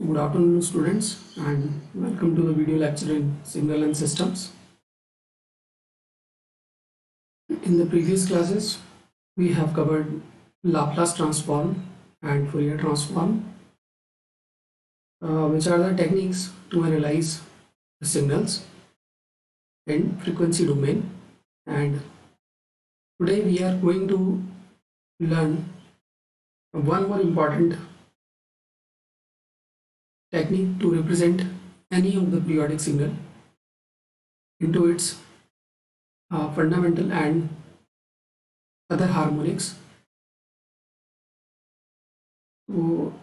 Good afternoon, students, and welcome to the video lecture in Signal and Systems. In the previous classes, we have covered Laplace transform and Fourier transform, which are the techniques to analyze the signals in frequency domain. And today we are going to learn one more important technique to represent any of the periodic signal into its fundamental and other harmonics. So,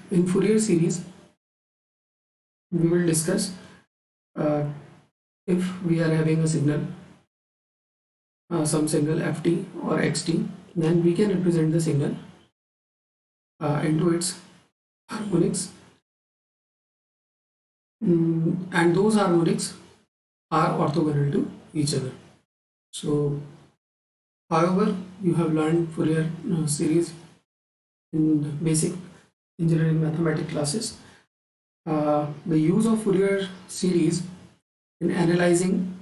in Fourier series, we will discuss uh, if we are having a signal, some signal ft or xt, then we can represent the signal into its harmonics, and those harmonics are orthogonal to each other. So, however, you have learned Fourier series in basic engineering mathematics classes. The use of Fourier series in analyzing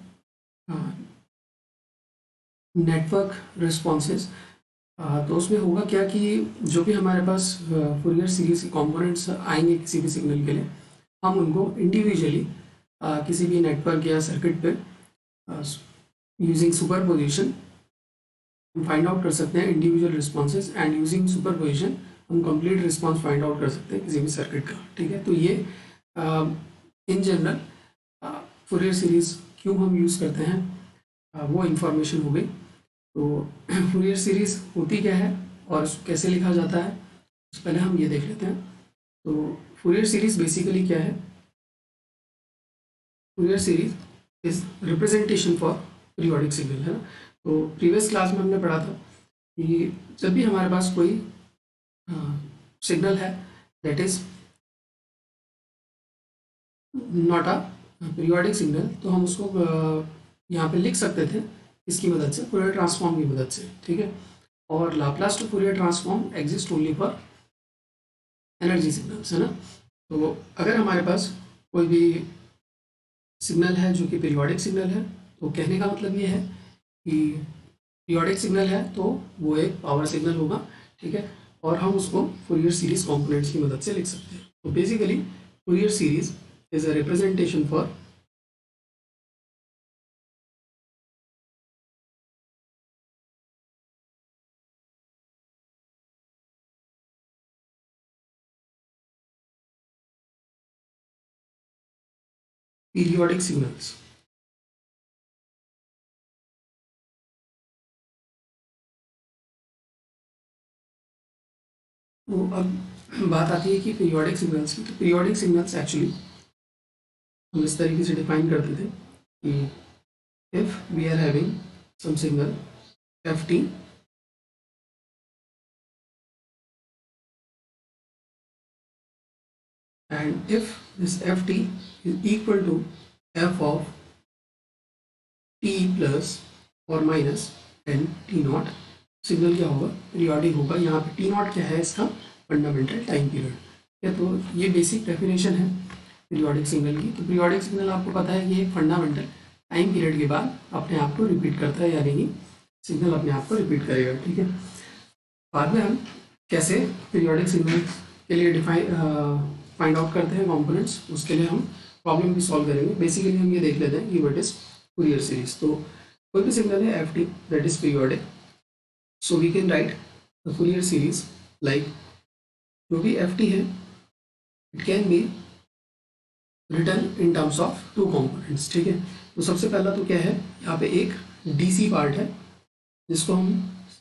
network responses, तो उसमें होगा क्या कि जो भी हमारे पास Fourier series के components आएंगे किसी भी सिग्नल के लिए, हम उनको इंडिविजुअली किसी भी नेटवर्क या सर्किट पे यूजिंग सुपरपोजिशन हम फाइंड आउट कर सकते हैं individual responses, and using superposition हम कंप्लीट रिस्पॉन्स फाइंड आउट कर सकते हैं किसी भी सर्किट का। ठीक है, तो ये इन जनरल फूरियर सीरीज क्यों हम यूज़ करते हैं वो इंफॉर्मेशन हो गई। तो फूरियर सीरीज होती क्या है और कैसे लिखा जाता है, तो पहले हम ये देख लेते हैं। तो फूरियर सीरीज बेसिकली क्या है? Fourier series is representation for periodic signal, है ना। तो प्रीवियस क्लास में हमने पढ़ा था कि जब भी हमारे पास कोई सिग्नल है that is not a periodic signal, तो हम उसको यहाँ पे लिख सकते थे इसकी मदद से, फूरियर ट्रांसफॉर्म की मदद से। ठीक है, और Laplace to Fourier transform exist only for energy signals, है ना। तो अगर हमारे पास कोई भी सिग्नल है जो कि पीरियोडिक सिग्नल है, तो कहने का मतलब ये है कि पीरियोडिक सिग्नल है तो वो एक पावर सिग्नल होगा। ठीक है, और हम उसको फूरियर सीरीज कॉम्पोनेंट्स की मदद से लिख सकते हैं। तो basically Fourier series is a representation for periodic signals. तो अब बात आती है कि पीरियोडिक सिग्नल्स की। तो पीरियोडिक सिग्नल्स एक्चुअली हम इस तरीके से डिफाइन करते थे कि if we are having some signal F T and if this ft is equal to f of t plus or minus n t not, signal क्या होगा? पीरियोडिक होगा। यहाँ पे टी नॉट क्या है? इसका फंडामेंटल टाइम पीरियड है। तो ये बेसिक डेफिनेशन है पीरियोडिक सिग्नल की। तो पीरियोडिक सिग्नल आपको पता है कि एक फंडामेंटल टाइम पीरियड के बाद अपने आप को रिपीट करता है, यानी कि सिग्नल अपने आप को रिपीट करेगा। ठीक है, बाद में हम कैसे पीरियोडिक सिग्नल के लिए फाइंड आउट करते हैं कंपोनेंट्स, उसके लिए हम प्रॉब्लम भी सॉल्व करेंगे। बेसिकली हम ये देख लेते हैं कि व्हाट इज फूरियर सीरीज। तो कोई भी सिग्नल है F T that is periodic, so we can write the Fourier series like, जो भी एफ टी है it can be written in terms of two components. ठीक है, तो सबसे पहला तो क्या है, यहाँ पे एक डीसी पार्ट है जिसको हम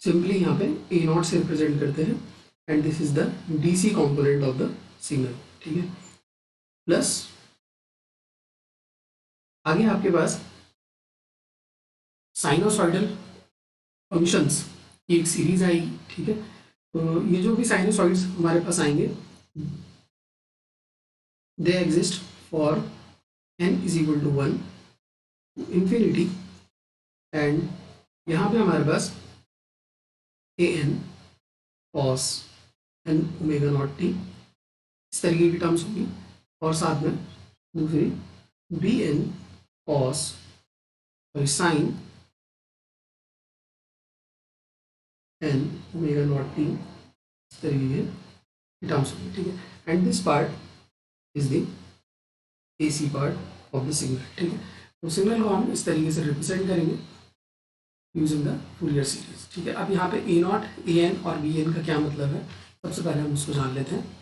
सिंपली यहाँ पे ए नॉट से रिप्रेजेंट करते हैं, and this is the DC component of the signal. ठीक है, प्लस आगे आपके पास साइनोसॉइडल फंक्शंस की एक सीरीज आएगी। ठीक है, तो ये जो भी साइनोसॉइड्स हमारे पास आएंगे they exist for n is equal to 1 infinity, and यहाँ पे हमारे पास A N cos N omega not T इस तरीके की टर्म्स होगी, और साथ में दूसरी B N cos sine N omega not T, इस तरीके के टर्म्स होंगे, ठीक है। And this part is the AC part of the signal, ठीक है। तो सिग्नल को हम इस तरीके से रिप्रेजेंट करेंगे यूजिंग द फूरियर सीरीज, ठीक है। अब यहाँ पे ए नॉट, ए एन और बी एन का क्या मतलब है, सबसे पहले हम उसको जान लेते हैं।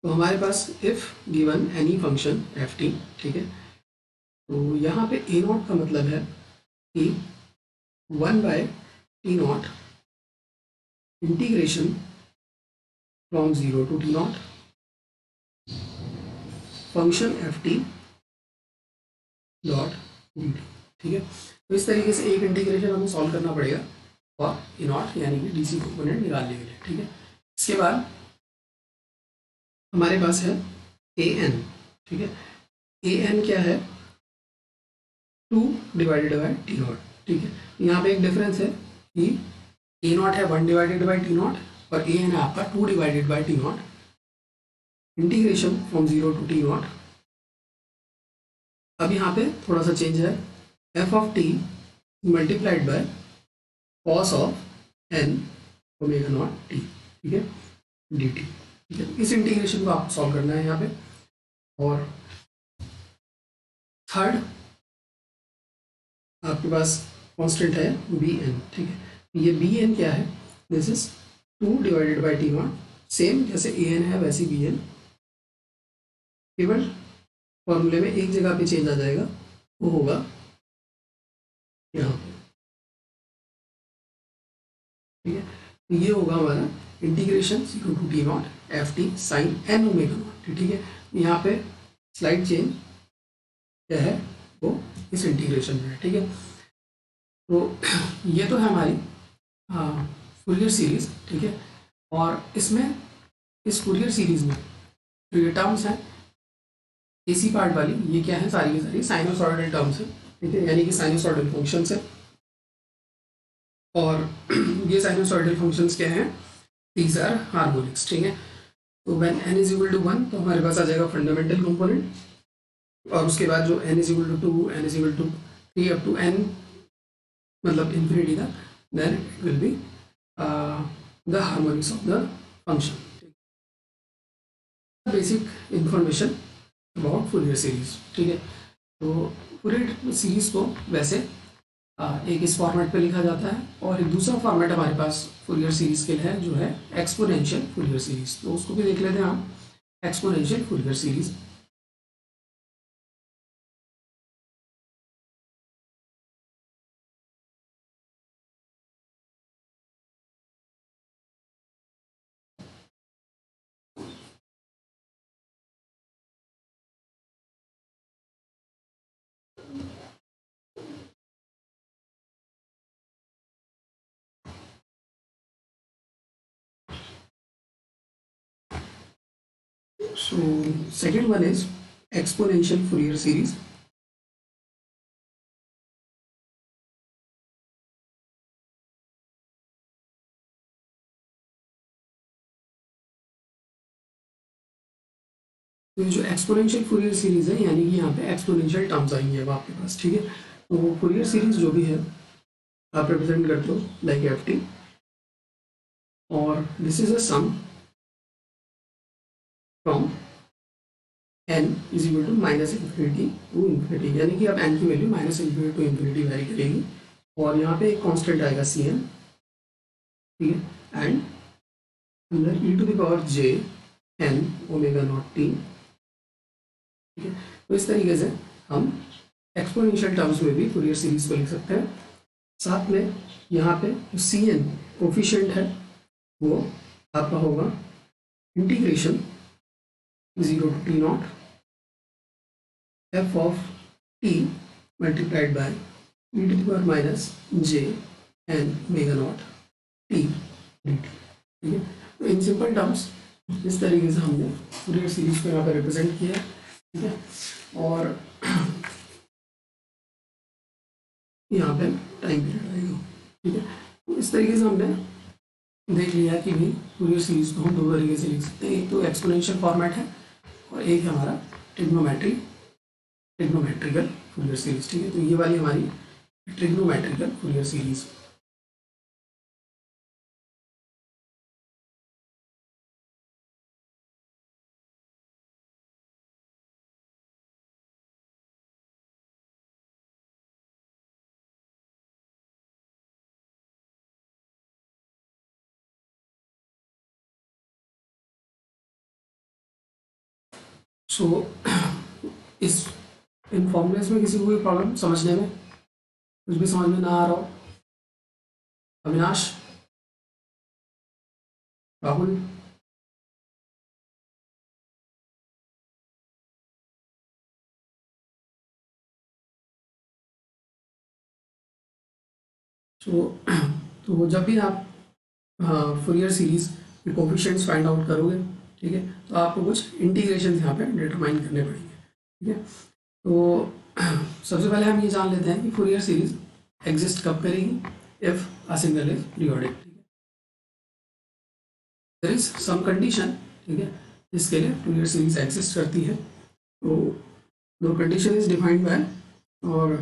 तो हमारे पास if given any function F T, ठीक है, तो यहाँ पे ए नॉट का मतलब है कि 1/T0 integration from 0 to T0 function F T dot D t, ठीक है। तो इस तरीके से एक इंटीग्रेशन हमें सॉल्व करना पड़ेगा और ए नॉट यानी कि डीसी कंपोनेंट निकालने के लिए, ठीक है। इसके बाद हमारे पास है ए एन, ठीक है। ए एन क्या है, 2/T0, ठीक है। यहाँ पे एक डिफरेंस है कि ए नॉट है 1/T0 और ए एन है आपका 2/T0 integration from 0 to T0। अब यहाँ पे थोड़ा सा चेंज है, F of t multiplied by cos of n omega not T, ठीक है, डी टी, ठीक है। इस इंटीग्रेशन को आपको सॉल्व करना है यहाँ पे। और थर्ड आपके पास कांस्टेंट है बी एन, ठीक है। ये बी एन क्या है, दिस इज 2/T0, सेम जैसे ए एन है वैसे बी एन, केवल फॉर्मूले में एक जगह पे चेंज आ जाएगा, वो होगा यहाँ पे, ठीक है। तो ये होगा हमारा integration 0 to T0 f t sine N omega naught, ठीक है। यहाँ पे स्लाइड चेंज क्या है, वो इस इंटीग्रेशन में है, ठीक है। तो ये तो है हमारी फूरियर सीरीज, ठीक है। और इसमें इस फूरियर सीरीज में जो ये टर्म्स हैं एसी पार्ट वाली, ये क्या है, सारी की सारी साइनोसॉइडल टर्म्स है, ठीक है, यानी कि साइनोसॉइडल फंक्शंस है। और ये साइनोसॉइडल फंक्शंस क्या हैं, दीज आर हार्मोनिक्स, ठीक है। तो when n is equal to 1 तो हमारे पास आ जाएगा फंडामेंटल कंपोनेंट, और उसके बाद जो n is equal to 2, n is equal to 3 up to n मतलब इन्फिनिटी तक, then it will be the harmonics of the function. Basic information about Fourier series, ठीक है। तो फूरियर सीरीज को वैसे एक इस फॉर्मेट पे लिखा जाता है, और एक दूसरा फॉर्मेट हमारे पास फूरियर सीरीज के लिए है जो है एक्सपोनेंशियल फूरियर सीरीज। तो उसको भी देख लेते हैं हम, exponential Fourier series. So second one is exponential Fourier series. तो ये जो एक्सपोनेंशियल फूरियर सीरीज है, यानी कि यहाँ पे एक्सपोनेंशियल टर्म्स आएंगे अब आपके पास, ठीक है। तो फूरियर सीरीज जो भी है आप रिप्रेजेंट करते हो लाइक एफ टी, और this is a sum from n is equal to minus infinity to infinity, यानी कि अब n की value minus infinity to infinity vary करेगी, और यहाँ पे एक कांस्टेंट आएगा सी एन, ठीक है। एंड अंदर E to the power J N omega not T, ठीक है। तो इस तरीके से हम एक्सपोनेंशियल टर्म्स में भी फूरियर सीरीज को लिख सकते हैं। साथ में यहाँ पे जो सी एन कोफिशिएंट है वो आपका होगा integration 0 to T0 f of t multiplied by e to the power minus j n omega naught t dt, ठीक है। तो इन सिंपल टर्म्स इस तरीके से हमने फूरियर सीरीज को यहाँ पर रिप्रेजेंट किया है, ठीक है। और यहाँ पे टाइम पीरियड आएगा, ठीक है। तो इस तरीके से हमने देख लिया कि भाई फूरियर सीरीज को हम दो तरीके से लिख सकते हैं, एक तो एक्सपोनेंशियल फॉर्मेट है और एक है हमारा ट्रिग्नोमेट्रिकल फूरियर सीरीज। ठीक है, तो ये वाली हमारी ट्रिग्नोमेट्रिकल फूरियर सीरीज। सो इस इन फॉर्मूलेस में किसी को कोई प्रॉब्लम समझने में, कुछ भी समझ में ना आ रहा हो? अविनाश, राहुल, तो जब भी आप फूरियर सीरीज के कोफिशिएंट्स फाइंड आउट करोगे, ठीक है, तो आपको कुछ इंटीग्रेशन यहाँ पे डिटरमाइन करने पड़ेंगे। ठीक है, तो सबसे पहले हम ये जान लेते हैं कि फूरियर सीरीज एग्जिस्ट कब करेगी, if a signal is periodic. ठीक है, देयर इज सम कंडीशन, ठीक है, जिसके लिए फूरियर सीरीज एग्जिस्ट करती है। तो दो कंडीशन इज डिफाइंड बाय, और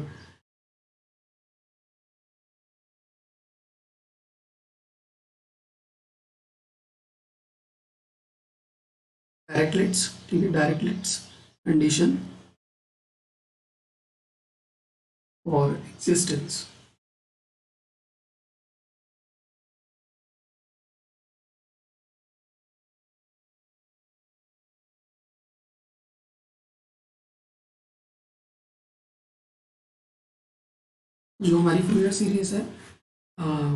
डायरेक्टलेट्स, ठीक है, डायरेक्टलेट्स कंडीशन और एक्सिस्टेंस। जो हमारी फूरियर सीरीज है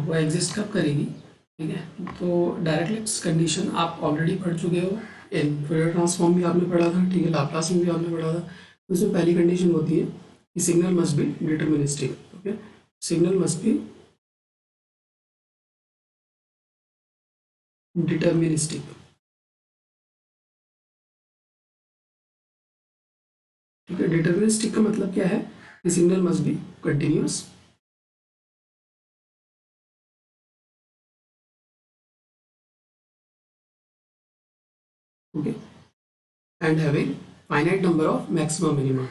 वो एग्जिस्ट कब करेगी, ठीक है, तो डायरेक्टलेट्स कंडीशन आप ऑलरेडी पढ़ चुके हो, इन फूरियर ट्रांसफॉर्म भी आपने पढ़ा था, ठीक है, लाप्लास में भी आपने पढ़ा था। तो इसमें पहली कंडीशन होती है कि signal must be deterministic. Okay, signal must be deterministic. ठीक है, डिटर्मिनिस्टिक का मतलब क्या है कि signal must be continuous, okay, and having finite number of maximum minima.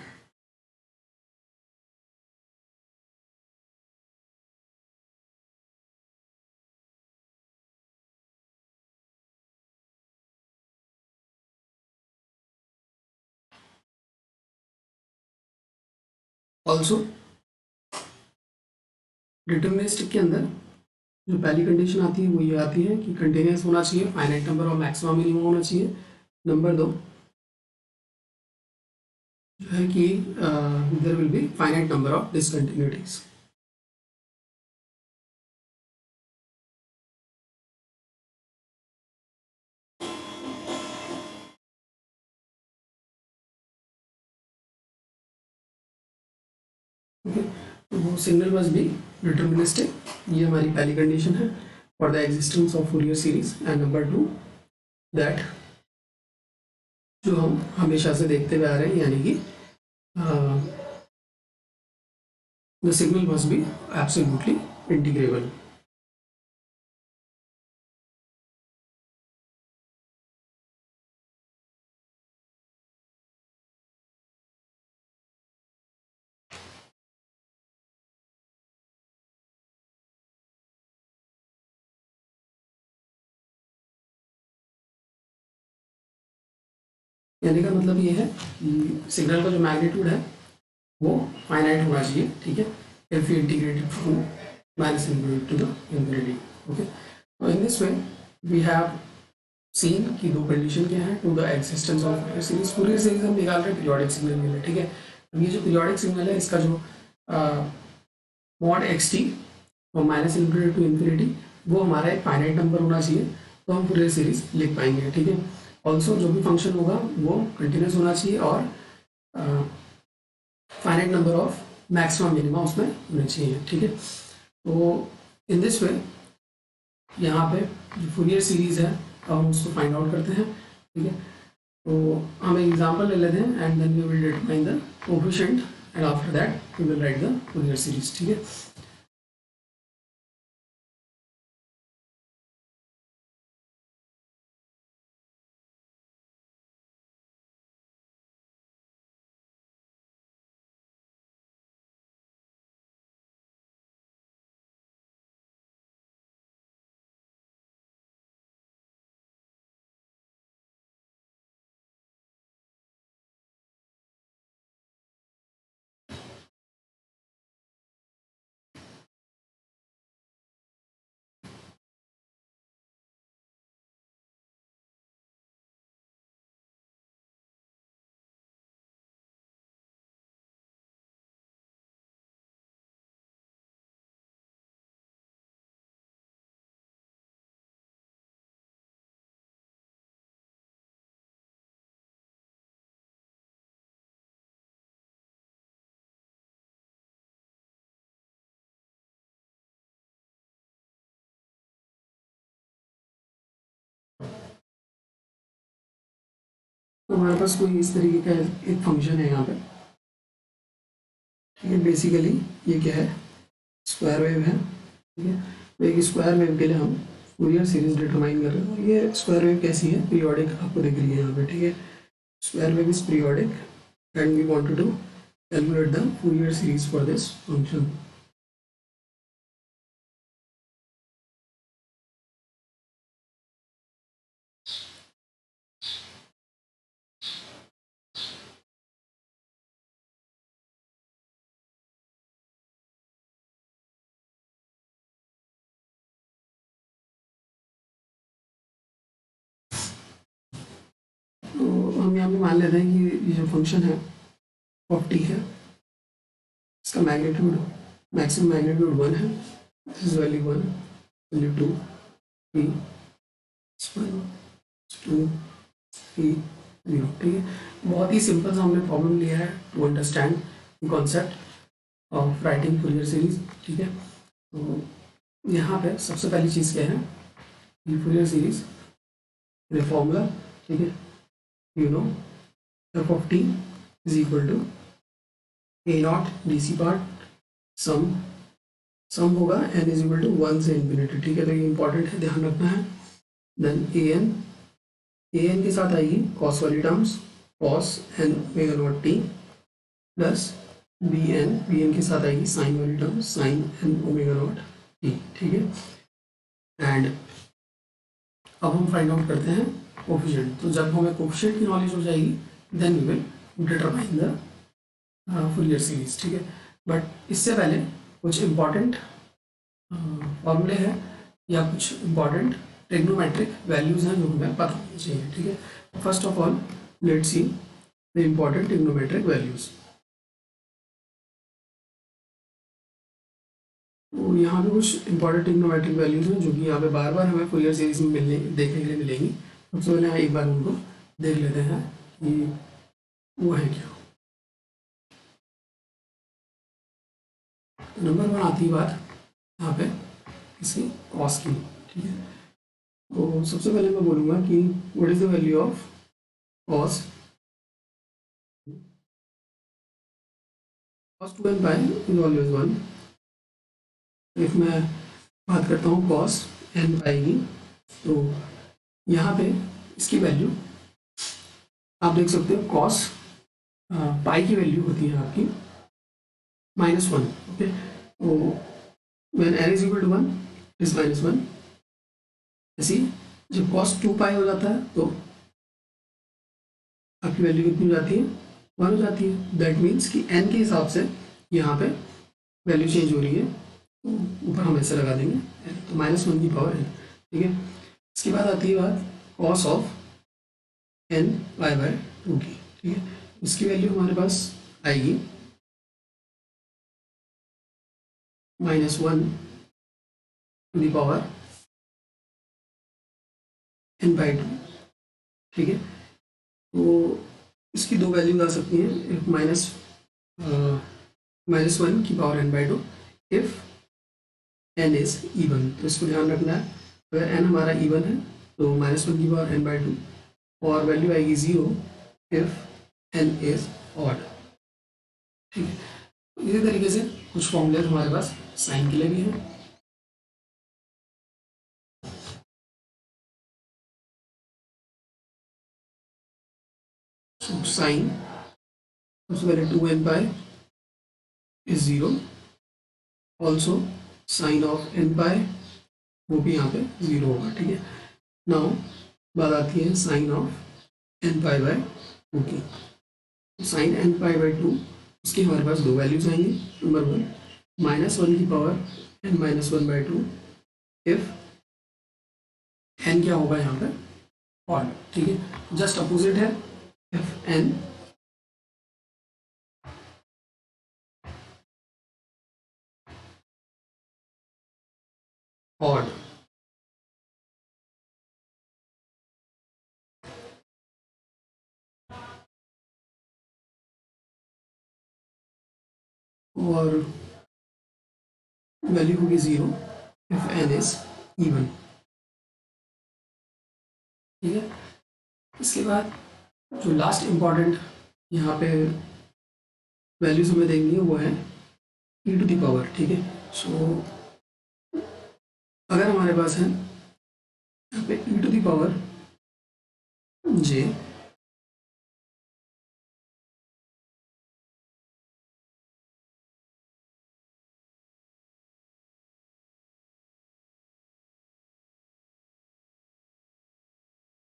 Also deterministic के अंदर जो पहली कंडीशन आती है वो ये आती है कि कंटिन्यूस होना चाहिए, finite number of maximum minimum होना चाहिए। नंबर दो जो है कि there will be finite number of discontinuities. Okay, तो वो सिग्नल मस्ट बी डिटर्मिनिस्टिक, ये हमारी पहली कंडीशन है for the existence of Fourier series. And number two that जो हम हमेशा से देखते हुए आ रहे हैं, यानी कि the signal must be absolutely integrable. यानी का मतलब ये है कि सिग्नल का जो मैग्नीट्यूड है वो फाइनाइट होना चाहिए। ठीक है, if you integrate from minus infinity to the infinity. Okay, तो in this way we have seen की दो कंडीशन क्या है to the existence of Fourier series. Fourier series हम निकाल रहे हैं पीरियोडिक सिग्नल के लिए। ठीक है, अब ये जो पीरियोडिक सिग्नल है इसका जो mod x t from minus infinity to infinity वो हमारा एक फाइनाइट नंबर होना चाहिए, तो हम फूरियर सीरीज लिख पाएंगे। ठीक है, ऑल्सो जो भी फंक्शन होगा वो कंटिन्यूस होना चाहिए और finite number of maximum minima उसमें होने चाहिए। ठीक है, तो इन दिस वे यहाँ पे जो फूरियर सीरीज है हम उसको फाइंड आउट करते हैं। ठीक है, तो हम एक एग्जांपल ले लेते हैं and then we will determine the coefficient and after that we will write the Fourier series. ठीक है, तो हमारे पास कोई इस तरीके का एक फंक्शन है यहाँ पे, ठीक है। बेसिकली ये क्या है, स्क्वायर वेव है, ठीक है। तो एक स्क्वायर वेव के लिए हम फूरियर सीरीज डिटरमाइन कर रहे हैं, और ये स्क्वायर वेव कैसी है, पीरियोडिक आपको दिख रही है यहाँ पे, ठीक है। Square wave is periodic and we wanted to calculate the Fourier series for this function. तो हम यहाँ पे मान लेते हैं कि ये जो फंक्शन है ऑफ टी है, इसका मैग्नीट्यूड, मैक्सिमम मैग्नीट्यूड 1 है, दिस इज वैल्यू 1, वैल्यू 2, 3, 1, 2, 3, 0, ठीक है। बहुत ही सिंपल सा हमने प्रॉब्लम लिया है to understand the concept of writing Fourier series, ठीक है। तो यहाँ पे सबसे पहली चीज़ क्या है, फूरियर सीरीज फॉर्मूला, ठीक है। You know F of T is equal to A not D C part sum होगा एन इज इक्वल टू 1 से इन्फिनिटी, ठीक है। तो ये इंपॉर्टेंट है, ध्यान रखना है। देन ए एन के साथ आएगी कॉस वाली terms, cos N omega not T, plus B n के साथ आएगी साइन वाली terms, sine N omega not T, ठीक है। एंड अब हम फाइंड आउट करते हैं कोफिशिएंट। तो जब हमें कोफिशिएंट की नॉलेज हो जाएगी then we will determine the Fourier series, ठीक है। बट इससे पहले कुछ इम्पॉर्टेंट फॉर्मूले हैं या कुछ इम्पॉर्टेंट ट्रिग्नोमेट्रिक वैल्यूज हैं जो हमें पता होनी चाहिए, ठीक है। First of all let's see the important trigonometric values. तो यहाँ पे कुछ इंपॉर्टेंट ट्रिग्नोमेट्रिक वैल्यूज हैं जो कि यहाँ पे बार बार हमें फूरियर सीरीज में मिलने देखने के लिए मिलेंगी। सबसे पहले एक बार उनको देख लेते हैं कि वो है क्या। तो नंबर 1 आती है बात यहाँ पे इसकी कॉस की, ठीक है। तो सबसे पहले मैं बोलूँगा कि what is the value of cos, cos 2n pi is always 1। If मैं बात करता हूँ कॉस n पाई की, तो यहाँ पे इसकी वैल्यू आप देख सकते हो, कॉस पाई की वैल्यू होती है आपकी -1, ओके। तो when n is equal to 1 is -1, ऐसी जब कॉस 2 पाई हो जाता है तो आपकी वैल्यू कितनी हो जाती है, 1 हो जाती है। दैट मीन्स कि n के हिसाब से यहाँ पे वैल्यू चेंज हो रही है, तो ऊपर हम ऐसे लगा देंगे तो -1 की पावर n, ठीक है। इसके बाद आती है बात cos of n pi by 2 की, ठीक है। इसकी वैल्यू हमारे पास आएगी -1 to the power n by 2, ठीक है। तो इसकी दो वैल्यूज आ सकती हैं, एक -1 की power n by 2 if n is even. तो इसको ध्यान रखना है, अगर n हमारा इवन है तो -1 की पावर n बाई 2, और वैल्यू आएगी 0 इफ n इज ऑड, ठीक है। इसी तरीके से कुछ फॉर्मूले हमारे पास साइन के लिए भी हैं। साइन सबसे पहले 2n pi is 0, also sine of n pi वो भी यहाँ पे 0 होगा, ठीक है। नाउ बात आती है sine of n pi by 2 की। साइन n पाई बाय 2 उसकी हमारे पास दो वैल्यूज आएंगी। नंबर 1 -1 की power n -1 by 2 if n क्या होगा यहाँ पे ऑड, ठीक है। जस्ट अपोजिट है, इफ n ऑड, और वैल्यू होगी 0 इफ n इज इवन, ठीक है। इसके बाद जो लास्ट इम्पॉर्टेंट यहाँ पे वैल्यूज हमें देखनी है वो है ई टू द पावर, ठीक है। सो अगर हमारे पास है यहाँ पे E to the power J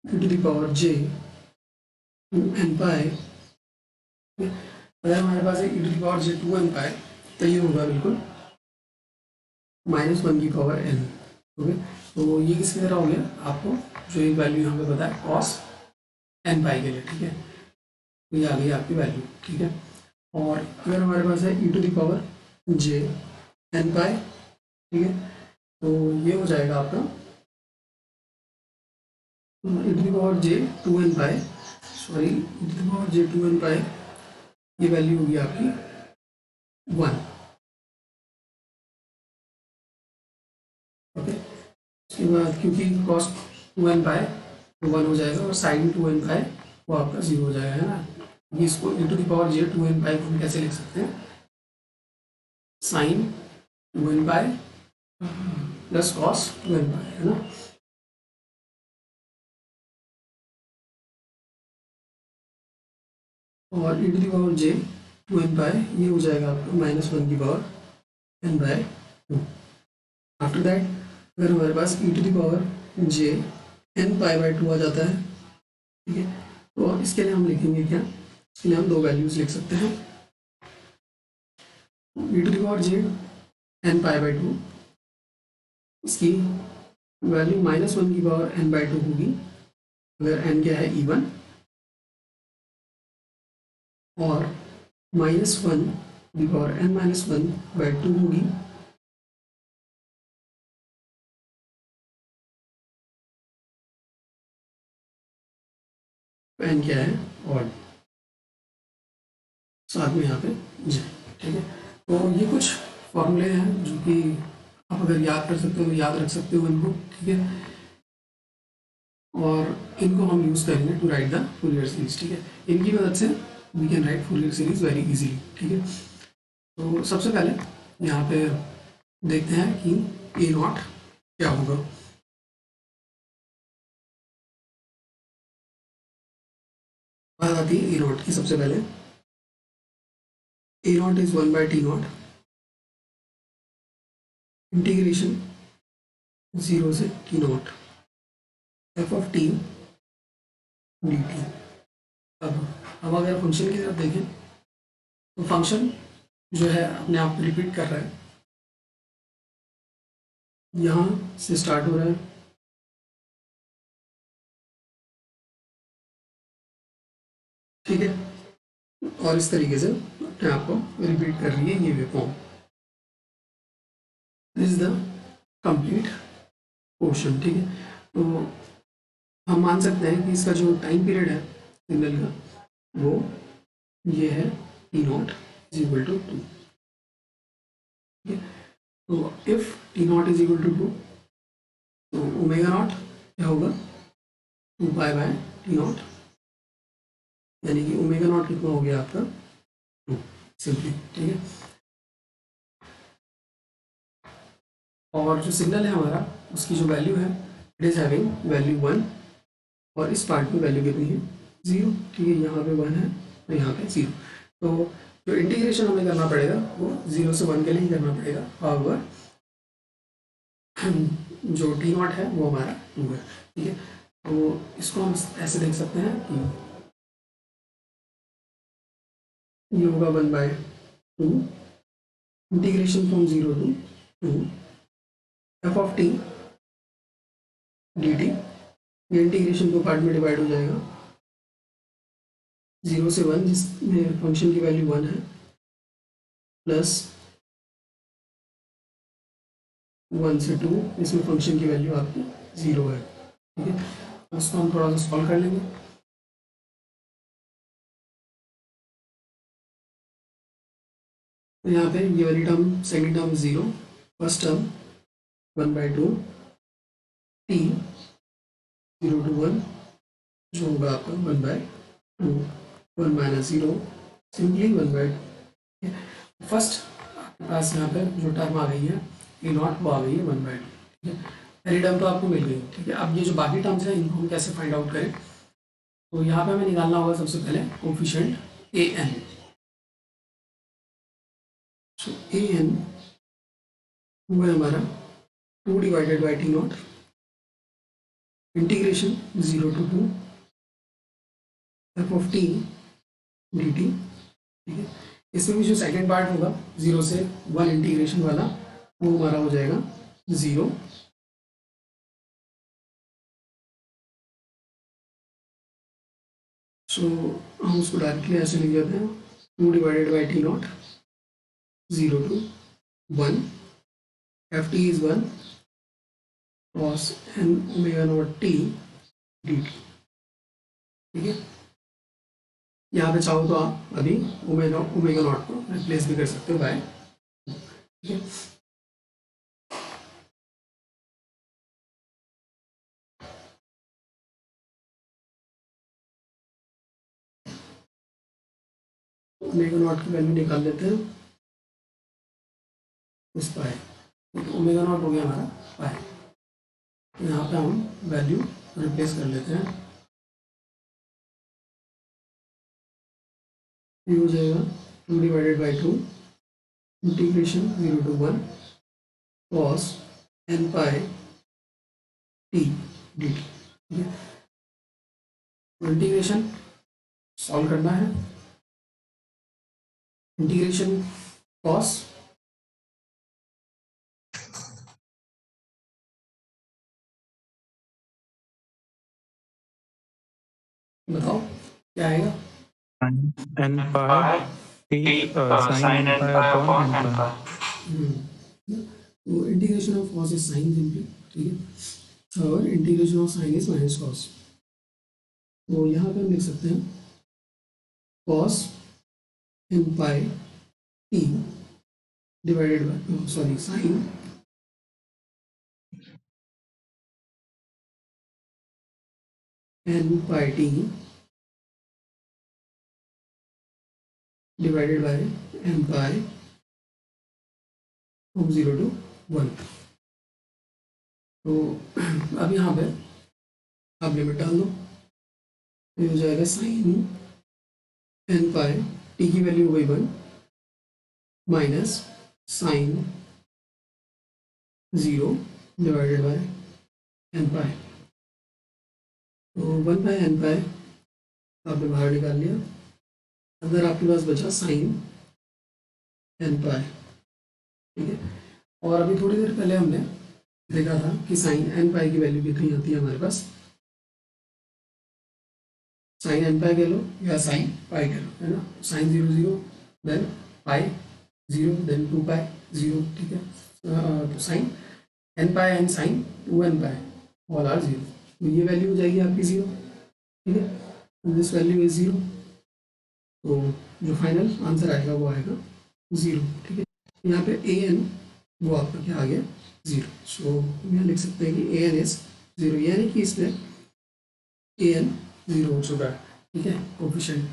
e to the power j 2n pi, अगर हमारे पास है e to the power j 2n पाई तो ये होगा बिल्कुल -1 की पावर n। ओके, तो ये किसकी तरह हो गया, आपको जो एक वैल्यू यहाँ पे पता है cos n पाई के लिए, ठीक है। तो ये आ गई आपकी वैल्यू, ठीक है। और अगर हमारे पास है e to the power j n पाई, ठीक है, तो ये हो जाएगा आपका e to the power j 2n pi, sorry e to the power j 2n पाई, ये वैल्यू होगी आपकी 1। ओके, उसके बाद क्योंकि cos 2n पाई तो 1 हो जाएगा और sin 2n पाई वो आपका 0 हो जाएगा, है ना। ये इसको e to the power j 2n पाई को हम कैसे लिख सकते हैं, sin 2n pi plus cos 2n पाई, है ना। और e to the power j 2n पाई ये हो जाएगा आपका -1 की power n by 2। After that अगर हमारे पास e to the power j n pi by 2 आ जाता है, ठीक है, तो इसके लिए हम लिखेंगे क्या, इसके लिए हम दो वैल्यूज लिख सकते हैं। e to the power j n pi by 2, इसकी वैल्यू -1 की पावर n बाय 2 होगी अगर n क्या है इवन, और -1 की पावर n-1 बाय 2 होगी n क्या है ऑड, साथ में यहाँ पे j, ठीक है। तो ये कुछ फॉर्मूले हैं जो कि आप अगर याद कर सकते हो तो याद रख सकते हो इनको, ठीक है। और इनको हम यूज़ करेंगे to write the Fourier series, ठीक है। इनकी मदद से we can write Fourier series very easily, ठीक है। तो सबसे पहले यहाँ पे देखते हैं कि ए नॉट क्या होगा। बात आती है ए नॉट की, सबसे पहले A not is 1 by T not integration 0 से T not F of T D T. अब अगर फंक्शन की तरफ देखें तो फंक्शन जो है अपने आप रिपीट कर रहा है, यहाँ से स्टार्ट हो रहा है, ठीक है, और इस तरीके से अपने आप को रिपीट कर रही है ये waveform. This is the complete portion, ठीक है। तो हम मान सकते हैं कि इसका जो टाइम पीरियड है सिग्नल का वो ये है t naught is equal to 2, ठीक है। तो if t naught is equal to 2 तो ओमेगा नॉट क्या होगा 2 पाई बाय टी नॉट, यानी कि ओमेगा नॉट कितना हो गया आपका 2 सिंपली, ठीक है। और जो सिग्नल है हमारा उसकी जो वैल्यू है इट इज हैविंग वैल्यू 1 और इस पार्ट में वैल्यू कितनी है 0, ठीक है। यहाँ पे 1 है और यहाँ पे 0, तो जो इंटीग्रेशन हमें करना पड़ेगा वो 0 से 1 के लिए ही करना पड़ेगा। और जो टी नॉट है वो हमारा 2 है, ठीक है। तो इसको हम ऐसे देख सकते हैं कि ये होगा 1 बाय 2 integration from 0 to 2 f of T D t, ये इंटीग्रेशन दो पार्ट में डिवाइड हो जाएगा, 0 से 1 जिसमें फंक्शन की वैल्यू 1 है प्लस 1 से 2 इसमें फंक्शन की वैल्यू आपकी 0 है, ठीक है। तो इसको हम थोड़ा सा सॉल्व कर लेंगे। तो यहाँ पे ये वाली term second term 0, first term 1 by 2 T 0 to 1 जो होगा आपका 1 by two 1 minus 0 simply 1/2। First आपके पास यहाँ पे जो टर्म आ गई है ए नॉट वो आ गई है 1/2। ठीक है, पहली टर्म तो आपको मिल गई। ठीक है, अब ये जो बाकी टर्म्स हैं इनको हम कैसे फाइंड आउट करें, तो यहाँ पे हमें निकालना होगा सबसे पहले coefficient A N. So A N हुआ है हमारा 2 divided by T not integration 0 to 2 f of T D t. ठीक है, इसमें भी जो सेकेंड पार्ट होगा 0 से 1 इंटीग्रेशन वाला वो हमारा हो जाएगा 0 सो हम उसको डायरेक्टली ऐसे लिख देते हैं 2 divided by T not 0 to 1 F T is 1 cos n omega not t D t. ठीक है, यहाँ पे चाहो तो आप अभी ओमेगा नॉट को रिप्लेस भी कर सकते हो बाय। ठीक है, ओमेगा नॉट की वैल्यू निकाल लेते हैं इस पाए। ओमेगा नॉट हो गया हमारा पाए, यहाँ पे हम वैल्यू रिप्लेस कर लेते हैं। ये हो जाएगा 2 divided by 2 integration 0 to 1 cos n pi T D t. ठीक है, इंटीग्रेशन सॉल्व करना है। इंटीग्रेशन cos बताओ क्या आएगा। n pi t sin n pi upon n pi। तो integration of cos is sine simply. ठीक है, और integration of sine is minus cos। तो यहाँ पे हम लिख सकते हैं cos n pi t divided by sorry sine n pi t divided by n pi from 0 to 1। तो अब यहाँ पे आप लिमिट डाल दो, तो हो जाएगा साइन n पाई t की वैल्यू हो गई 1 minus sine 0 divided by n pi. तो 1 बाय n पाई आपने बाहर निकाल लिया, अंदर आपके पास बचा साइन n पाई। ठीक है, और अभी थोड़ी देर पहले हमने देखा था कि साइन n पाई की वैल्यू कितनी आती है हमारे पास, साइन n पाई कह लो या साइन पाई कह लो, है ना। Sine 0 0 then pi 0 then 2 pi 0। ठीक है, तो sine n pi and sine 2n pi all are 0। तो ये वैल्यू हो जाएगी आपकी 0। ठीक है, दिस वैल्यू इज 0। तो जो फाइनल आंसर आएगा वो आएगा 0। ठीक है, यहाँ पे ए एन वो आपका क्या आ गया 0। सो हम यहाँ लिख सकते हैं कि ए एन इज 0, यानी कि इसमें ए एन 0 हो चुका है। ठीक है, कोफिशिएंट।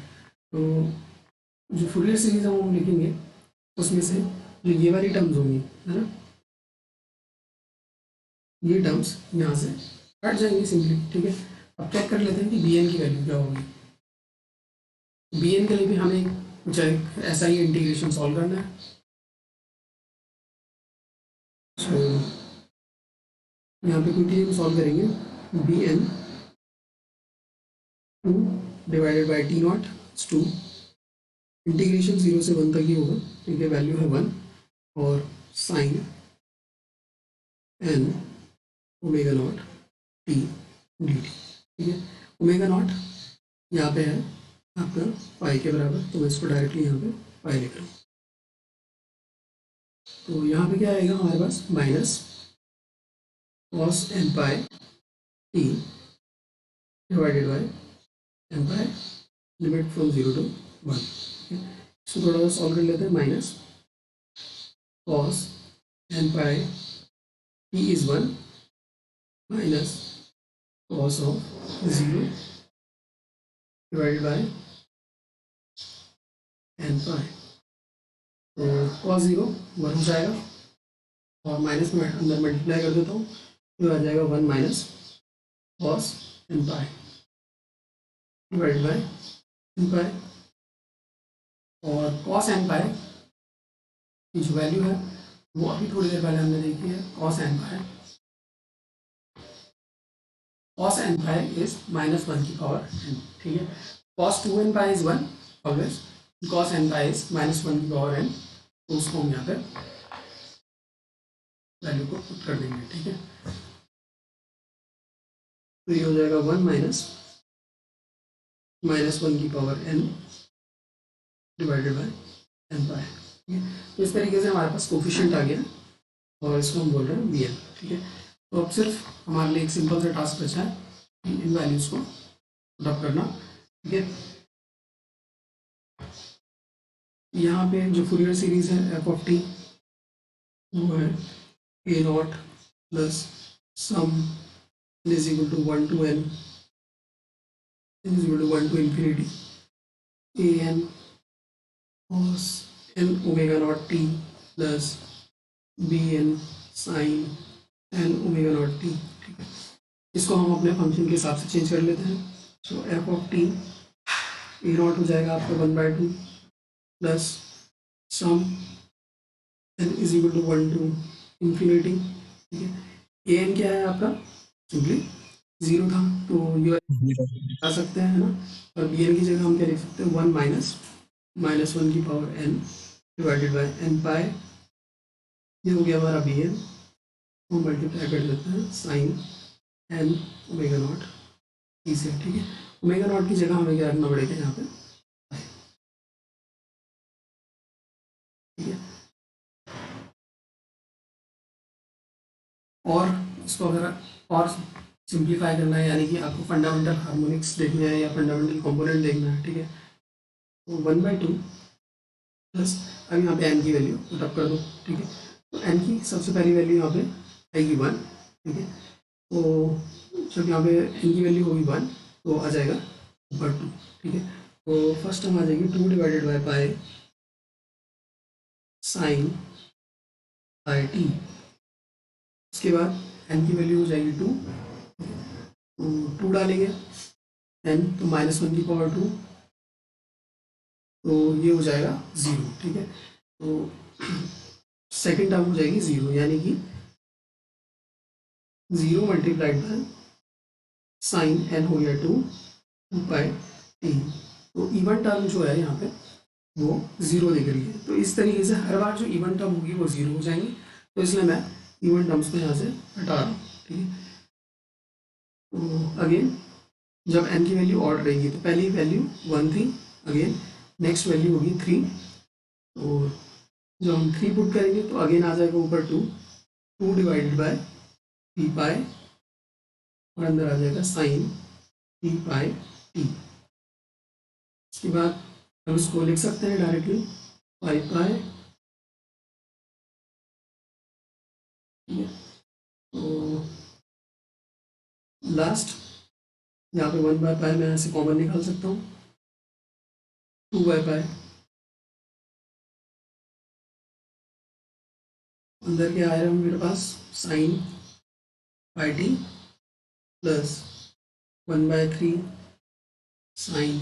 तो जो फुरियर सीरीज हम लिखेंगे उसमें से जो ये वाली टर्म्स होंगी, है ना, ये टर्म्स यहाँ से हट जाएंगी सिंपली। ठीक है, अब चेक कर लेते हैं कि बी एन की वैल्यू क्या होगी। बी एन के लिए भी हमें कुछ ऐसा ही इंटीग्रेशन सॉल्व करना है। सो यहाँ पे क्विकली हम सॉल्व करेंगे b n 2 divided by T naught 2 integration 0 से 1 तक ही होगा। ठीक है, वैल्यू है 1 और sine N omega not t D t. ठीक है, ओमेगा नॉट यहाँ पे है आपका पाई के बराबर, तो मैं इसको डायरेक्टली यहाँ पे पाई लिख रहा हूँ। तो यहाँ पे क्या आएगा हमारे पास minus cos n pi T divided by n pi limit from 0 to 1। इसको थोड़ा सा सॉल्व कर लेते हैं। Minus cos n pi T is 1 minus cos of 0 divided by N pi. तो कॉस 0 1 हो जाएगा और माइनस में अंदर मल्टीप्लाई कर देता हूँ तो आ जाएगा 1 minus cos N pi divided by N pi. और कॉस एन पाई की जो वैल्यू है वो अभी थोड़ी देर पहले हमने देखी है। कॉस एन पाई इज -1 की पावर n, ठीक है। Cos 2n pi is 1 always, cos n pi is -1 की पावर n। तो उसको हम यहाँ पे वैल्यू को पुट कर देंगे, ठीक है। तो ये हो जाएगा 1 -1 की power n divided by n पाई, ठीक है। तो इस तरीके से हमारे पास कोफिशिएंट आ गया और इसको हम बोल रहे हैं bn, ठीक है। तो अब सिर्फ हमारे लिए एक सिंपल सा टास्क बचा है इन वैल्यूज को पुट करना, ठीक है। यहाँ पे जो फूरियर सीरीज है एफ ऑफ टी वो है ए not plus sum is equal to 1 to n is equal to 1 to infinity A N cos n omega not T plus B N sine N omega not T, ठीक है। इसको हम अपने function के हिसाब से चेंज कर लेते हैं। So F of T A not हो जाएगा आपका 1/2 plus sum N is equal to 1 to infinity, ठीक है। ए एन क्या है आपका, सिंपली 0 था तो यू आ सकते हैं, है ना। और बी एन की जगह हम क्या लिख सकते हैं, 1 -1 की power n divided by n पाई। ये हो गया हमारा बी एन, हम मल्टीप्लाई कर देते हैं साइन एन ओमेगा नॉट ई से, ठीक है। ओमेगा नॉट की जगह हमें क्या रखना पड़ेगा यहाँ पे, ठीक है। और इसको अगर और सिंप्लीफाई करना है, यानी कि आपको फंडामेंटल हार्मोनिक्स देखना है या फंडामेंटल कंपोनेंट देखना है, ठीक है। तो 1/2 प्लस, अब यहाँ पे एन की वैल्यू पुटअप कर दो, ठीक है। तो एन की सबसे पहली वैल्यू यहाँ पे आएगी 1, ठीक है। तो जब यहाँ पे एन की वैल्यू होगी 1 तो आ जाएगा ऊपर 2, ठीक है। तो फर्स्ट टर्म आ जाएगी 2 divided by pi sine pi T. उसके बाद एन की वैल्यू हो जाएगी 2, तो 2 डालेंगे एन तो -1 की पावर 2, तो ये हो जाएगा 0, ठीक है। तो सेकेंड टर्म हो जाएगी 0, यानी कि 0 मल्टीप्लाइड बाय साइन एन हो गया 2 पाई टी। तो इवन टर्म जो है यहाँ पे वो 0 दिख रही है। तो इस तरीके से हर बार जो इवन टर्म होगी वो 0 हो जाएंगी, तो इसलिए मैं इवन टर्म्स को यहाँ से हटा रहा हूँ, ठीक है। तो अगेन जब n की वैल्यू ऑड रहेगी तो पहली वैल्यू 1 थी, अगेन नेक्स्ट वैल्यू होगी 3, तो जब हम 3 पुट करेंगे तो अगेन आ जाएगा ऊपर 2 डिवाइडेड बाय पी पाई और अंदर आ जाएगा साइन पी पाई टी। इसके बाद हम इसको लिख सकते हैं डायरेक्टली पाई पाई, ठीक है। तो लास्ट यहाँ पे 1/पाई मैं यहाँ से कॉमन निकाल सकता हूँ, 2/पाई अंदर क्या आएगा मेरे पास sine pi T plus 1/3 sine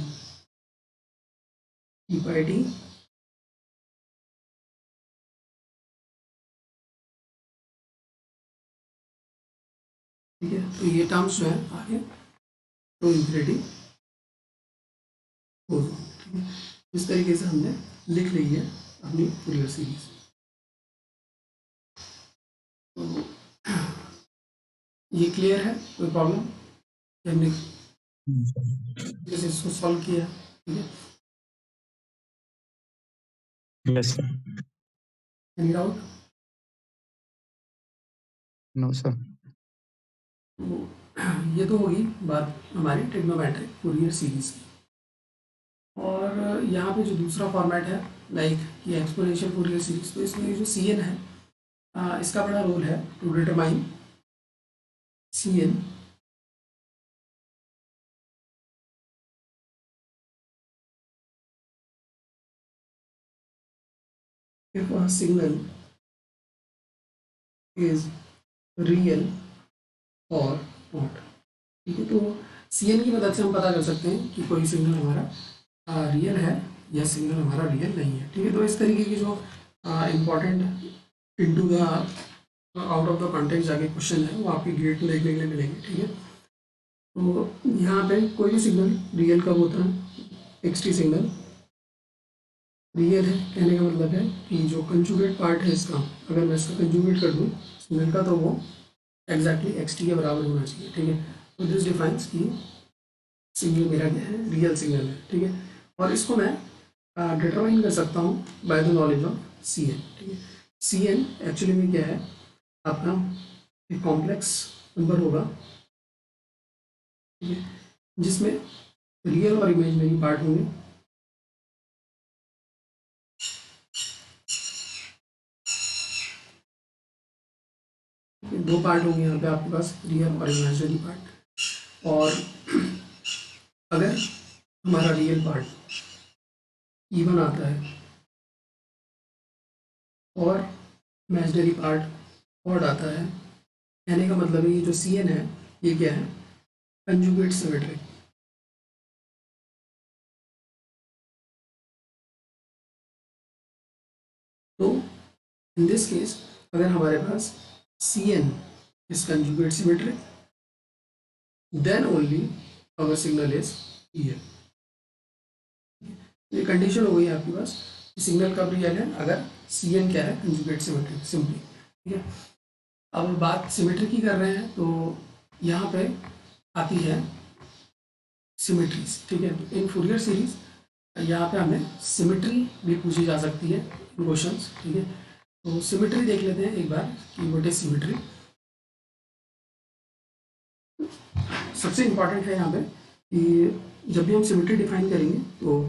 P pi T, ठीक है। तो ये टर्म्स जो है आगे तो इन्फिनिटी हो जाए, ठीक है। इस तरीके से हमने लिख ली है अपनी फूरियर सीरीज। तो ये क्लियर है, कोई प्रॉब्लम, हमने जैसे इसको सॉल्व किया, ठीक है। Yes, sir. Any doubt? No, sir. तो ये तो होगी बात हमारी ट्रिग्नोमेट्रिक फूरियर सीरीज की। और यहाँ पे जो दूसरा फॉर्मेट है लाइक कि एक्सपोनेंशियल फूरियर सीरीज, तो इसमें जो सी एन है इसका बड़ा रोल है to determine c n if a signal is real or not। ठीक है, तो CN की मदद से हम पता कर सकते हैं कि कोई सिग्नल हमारा रियल है या सिग्नल हमारा रियल नहीं है। ठीक है, तो इस तरीके की जो important into the out of the context जाके क्वेश्चन है वो आपके गेट में देखने के लिए मिलेंगे। ठीक है, तो यहाँ पे कोई भी सिग्नल रियल कब होता है, XT सिग्नल रियल है कहने का मतलब है कि जो कंजुगेट पार्ट है इसका, अगर मैं इसका कंजुगेट कर दूँ सिग्नल का, तो वो एग्जैक्टली XT के बराबर होना चाहिए। ठीक है, तो दिस डिफाइंस कि सिग्नल मेरा क्या है, रियल सिग्नल है। ठीक है, और इसको मैं डिटरमाइन कर सकता हूँ by the knowledge of CN। ठीक है, CN एक्चुअली में क्या है, आपका एक कॉम्प्लेक्स नंबर होगा, ठीक है, जिसमें रियल और इमेजिनरी पार्ट होंगे। दो पार्ट होंगे यहाँ पे आपके पास, रियल और इमेजिनरी पार्ट। और अगर हमारा रियल पार्ट इवन आता है और इमेजिनरी पार्ट ऑड आता है, कहने का मतलब है ये जो CN है ये क्या है, कंजुगेट सिमेट्रिक। तो इन दिस केस अगर हमारे पास CN is conjugate symmetric, then only our signal is real. ये कंडीशन हो गई आपके पास, सिग्नल कब रियल है, अगर CN क्या है, कंजुगेट सिमेट्रिक सिंपली। ठीक है, अब बात सिमेट्री की कर रहे हैं तो यहाँ पे आती है सिमेट्रीज। ठीक है, इन फूरियर सीरीज यहाँ पे हमें सिमेट्री भी पूछी जा सकती है क्वेश्चंस। ठीक है, तो सिमेट्री देख लेते हैं एक बार कि व्हाट इज सिमेट्री। सबसे इम्पॉर्टेंट है यहाँ पे कि जब भी हम सिमेट्री डिफाइन करेंगे तो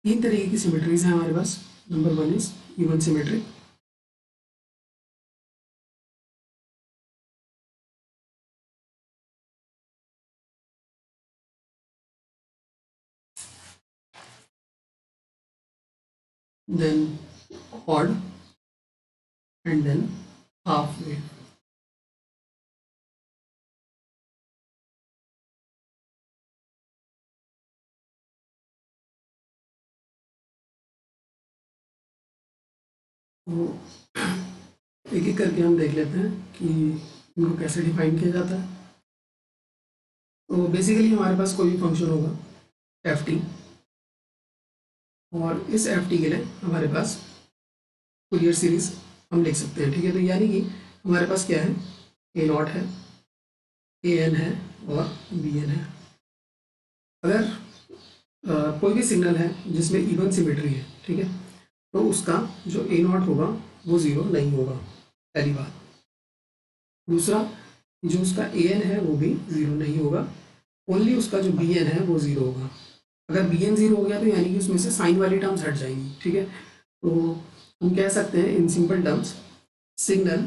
तीन तरीके की सिमेट्रीज हैं हमारे पास। Number one is even symmetric, then odd, and then half wave। तो एक एक करके हम देख लेते हैं कि इनको कैसे डिफाइन किया जाता है। तो बेसिकली हमारे पास कोई भी फंक्शन होगा FT, और इस FT के लिए हमारे पास फूरियर सीरीज हम लिख सकते हैं। ठीक है, तो यानी कि हमारे पास क्या है, A0 है, AN है और BN है। अगर कोई भी सिग्नल है जिसमें इवन सिमेट्री है, ठीक है, तो उसका जो A0 होगा वो ज़ीरो नहीं होगा, पहली बात। दूसरा, जो उसका AN है वो भी ज़ीरो नहीं होगा, ओनली उसका जो BN है वो ज़ीरो होगा। अगर BN ज़ीरो हो गया तो यानी कि उसमें से साइन वाली टर्म्स हट जाएंगी। ठीक है, तो हम कह सकते हैं in simple terms, signal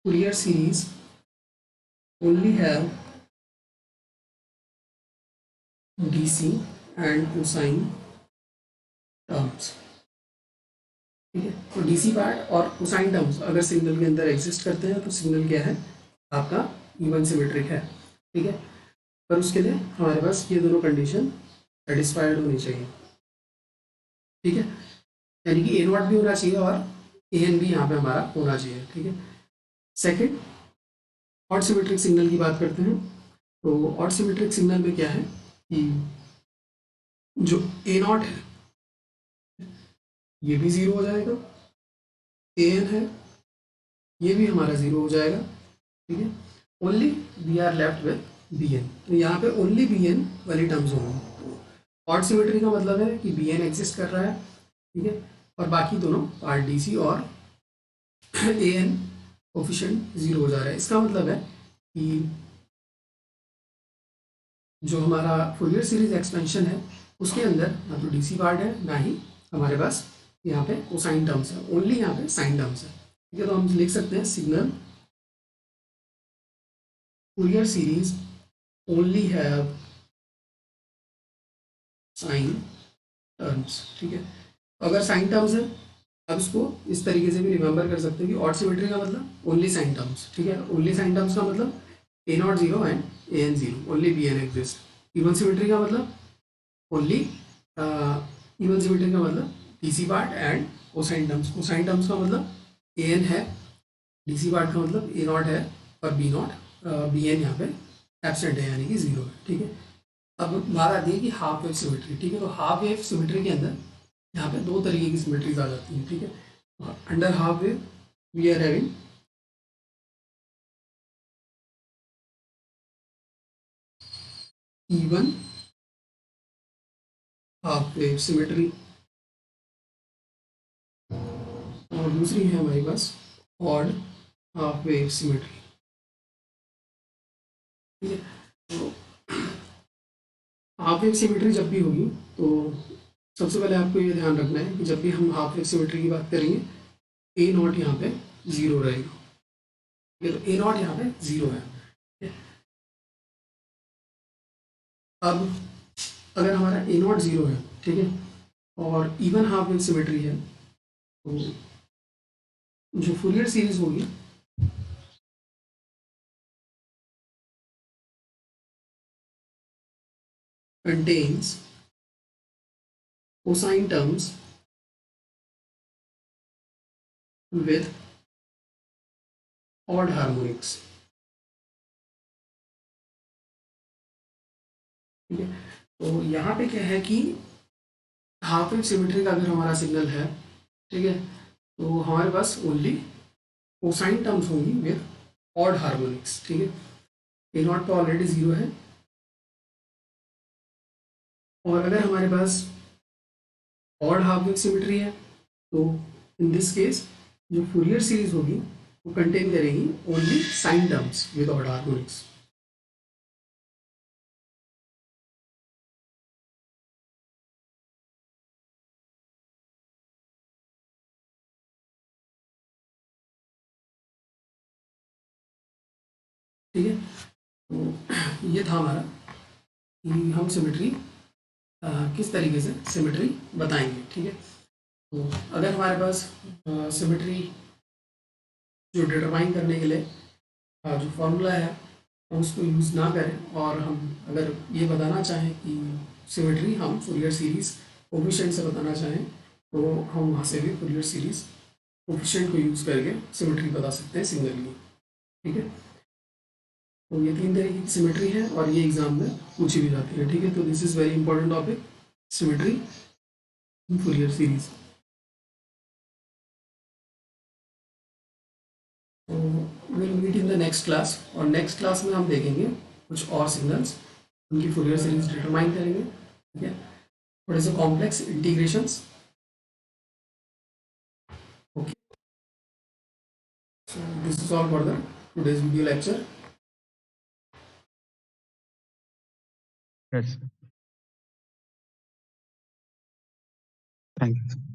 Fourier series only have DC and cosine terms. ठीक है, तो DC पार्ट और कोसाइन टर्म्स अगर सिग्नल के अंदर एग्जिस्ट करते हैं तो सिग्नल क्या है, आपका इवन सिमेट्रिक है। ठीक है, पर उसके लिए हमारे पास ये दोनों कंडीशन सेटिस्फाइड होनी चाहिए। ठीक है, यानी कि A0 भी होना चाहिए और AN भी यहाँ पे हमारा होना चाहिए। ठीक है, सेकंड, ऑड सिमेट्रिक सिग्नल की बात करते हैं। तो ऑड सिमेट्रिक सिग्नल में क्या है कि जो A0 है ये भी ज़ीरो हो जाएगा, AN है ये भी हमारा ज़ीरो हो जाएगा। ठीक है, only we are left with BN। तो यहाँ पे ओनली BN वाली टर्म्स होंगी। ऑड सिमेट्री का मतलब है कि BN एग्जिस्ट कर रहा है, ठीक है, और बाकी दोनों पार्ट DC और AN कोफिशिएंट ज़ीरो हो जा रहा है। इसका मतलब है कि जो हमारा फूरियर सीरीज एक्सपेंशन है उसके अंदर ना तो DC पार्ट है ना ही हमारे पास यहाँ पे कोसाइन टर्म्स है, ओनली यहाँ पे साइन टर्म्स है। ठीक है, तो हम लिख सकते हैं signal Fourier series only have sine terms, ठीक है। अगर साइन टर्म्स है, अब इसको इस तरीके से भी रिमेंबर कर सकते हैं कि ऑड सिमेट्री का मतलब ओनली साइन टर्म्स, ठीक है। ओनली साइन टर्म्स का मतलब A not zero and A N zero, only B N exist. Even symmetry का मतलब ओनली इवन सिमेट्री का मतलब DC part and cosine terms. Cosine terms का मतलब ए एन है, डीसी पार्ट का मतलब ए नॉट है और बी नॉट बी एन यहाँ पे एबसेंट है, यानी कि जीरो है, ठीक है। अब बात आती है कि हाफ वेव सिमेट्री, ठीक है। तो हाफ वेव सिमेट्री के अंदर यहाँ पे दो तरीके की सिमेट्रीज आ जाती हैं, ठीक है। Under half wave we are having even half wave symmetry, और दूसरी है हमारे पास ऑड हाफ वेव सिमेट्री, ठीक है। तो हाफ वेव सिमेट्री जब भी होगी तो सबसे पहले आपको ये ध्यान रखना है कि जब भी हम हाफ वेव सिमेट्री की बात करेंगे, ए नॉट यहाँ पे जीरो रहेगा, ठीक है। तो ए नॉट यहाँ पे जीरो है, ठीक है? अब अगर हमारा ए नॉट जीरो है, ठीक है, और इवन हाफ वेव सिमेट्री है, तो जो फुरियर सीरीज होगी contains cosine terms with odd harmonics, ठीक है। तो यहाँ पे क्या है कि हाफ वेव सिमेट्री का अगर हमारा सिग्नल है, ठीक है, तो हमारे पास ओनली कोसाइन टर्म्स होंगी विद ऑड हार्मोनिक्स, ठीक है। ए नॉट तो ऑलरेडी जीरो है, और अगर हमारे पास ऑड हाफ वेव सिमेट्री है तो इन दिस केस जो फूरियर सीरीज होगी वो कंटेन करेगी only sine terms with odd harmonics, ठीक है। तो ये था हमारा कि हम सिमेट्री किस तरीके से सिमेट्री बताएंगे, ठीक है। तो अगर हमारे पास सिमेट्री जो डिटरमाइन करने के लिए जो फॉर्मूला है हम उसको यूज़ ना करें, और हम अगर ये बताना चाहें कि सिमेट्री हम फुरियर सीरीज़ कोफिशिएंट से बताना चाहें, तो हम वहाँ से भी फुरियर सीरीज़ कोफिशिएंट को यूज़ करके सिमेट्री बता सकते हैं सिंगलली, ठीक है। तो ये तीन तरीके की सिमेट्री है और ये एग्जाम में पूछी भी जाती है, ठीक है। तो this is very important topic, symmetry in Fourier series. तो will meet in the next class, और नेक्स्ट क्लास में हम देखेंगे कुछ और सिग्नल्स, उनकी फुरियर सीरीज डिटरमाइन करेंगे, ठीक है। थोड़े से complex integrations, okay. So this is all for the today's video lecture. Yes. Thank you.